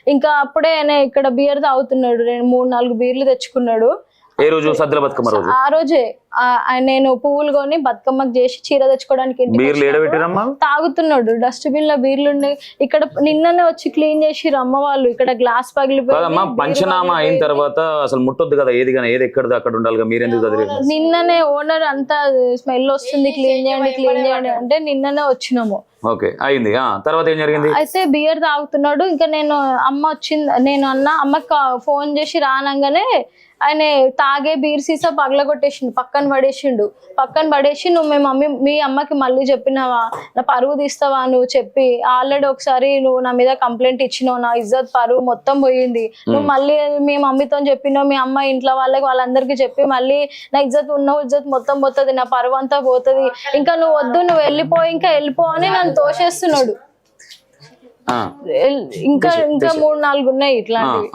ఇంకా అప్పుడే ఆయన ఇక్కడ బియర్ తాగుతున్నాడు, 3-4 బీర్లు తెచ్చుకున్నాడు. ఏ రోజు? సద్దుల బతుకమ్మ రోజు. ఆ రోజే నేను పువ్వులు కొని బతుకమ్మకి చేసి చీర తెచ్చుకోవడానికి తాగుతున్నాడు. డస్ట్బిన్ లో బీర్లు ఉండే. ఇక్కడ నిన్ననే వచ్చి క్లీన్ చేసి అమ్మ వాళ్ళు, ఇక్కడ గ్లాస్ పగిలిపోయి. పంచనామా అయిన తర్వాత అసలు ముట్టొద్దు కదా ఏది కానీ, ఏది ఎక్కడ అక్కడ ఉండాలి. మీరు ఎందుకు చదివారు? నిన్ననే ఓనర్ అంతా స్మెల్ వస్తుంది క్లీన్ చేయండి అంటే నిన్ననే వచ్చినాము. ఓకే, అయింది. తర్వాత ఏం జరిగింది? అయితే బియర్ తాగుతున్నాడు. ఇంకా నేను అమ్మ వచ్చింది, నేను అమ్మకి ఫోన్ చేసి రానంగానే ఆయన తాగే బీర్ సీసా పగలగొట్టేసిండు, పక్కన పడేసి నువ్వు మీ అమ్మకి మళ్ళీ చెప్పినావా, నా పరువు తీస్తావా, నువ్వు చెప్పి ఆల్రెడీ ఒకసారి నువ్వు నా మీద కంప్లైంట్ ఇచ్చినావు, నా ఇజ్జత్ పరువు మొత్తం పోయింది, నువ్వు మళ్ళీ మీ మమ్మీతో చెప్పినావు, మీ అమ్మ ఇంట్లో వాళ్ళందరికీ చెప్పి మళ్ళీ నా ఇజ్జత్ మొత్తం పోతుంది, నా పరువు అంతా పోతుంది, ఇంకా నువ్వు వద్దు, నువ్వు వెళ్ళిపో అని నన్ను తోసేస్తున్నాడు. ఇంకా 3-4 ఉన్నాయి ఇట్లాంటివి.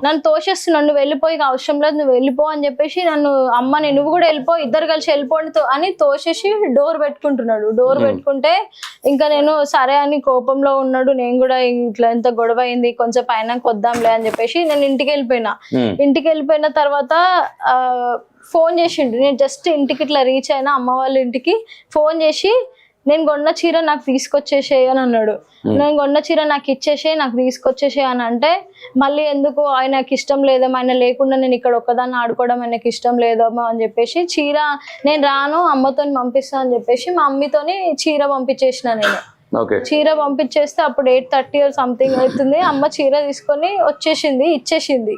నన్ను తోసేస్తున్నాడు, నువ్వు వెళ్ళిపోయి అవసరం లేదు, నువ్వు వెళ్ళిపో అని చెప్పేసి నన్ను అమ్మని నువ్వు కూడా వెళ్ళిపో, ఇద్దరు కలిసి వెళ్ళిపోండి అని తోసేసి డోర్ పెట్టుకుంటున్నాడు. డోర్ పెట్టుకుంటే ఇంకా నేను సరే అని కోపంలో ఉన్నాడు. నేను కూడా ఇట్లా ఎంత గొడవ అయింది, కొంచెం పైన కొద్దాంలే అని చెప్పేసి నేను ఇంటికి వెళ్ళిపోయిన తర్వాత ఫోన్ చేసిండు. నేను జస్ట్ ఇంటికి ఇట్లా రీచ్ అయినా, అమ్మ వాళ్ళ ఇంటికి ఫోన్ చేసి నేను కొన్న చీర నాకు తీసుకొచ్చేసేయి అని అన్నాడు. నేను కొన్న చీర నాకు ఇచ్చేసేయి, నాకు తీసుకొచ్చేసేయి అని అంటే, మళ్ళీ ఎందుకు ఆయనకి ఇష్టం లేదేమో, ఆయన లేకుండా నేను ఇక్కడ ఒక్కదాన్ని ఆడుకోవడం ఆయనకి ఇష్టం లేదేమో అని చెప్పేసి చీర నేను రాను అమ్మతో పంపిస్తా అని చెప్పేసి మా అమ్మతోని చీర పంపించేసిన. నేను చీర పంపించేస్తే అప్పుడు 8:30 సంథింగ్ అవుతుంది. అమ్మ చీర తీసుకొని ఇచ్చేసింది.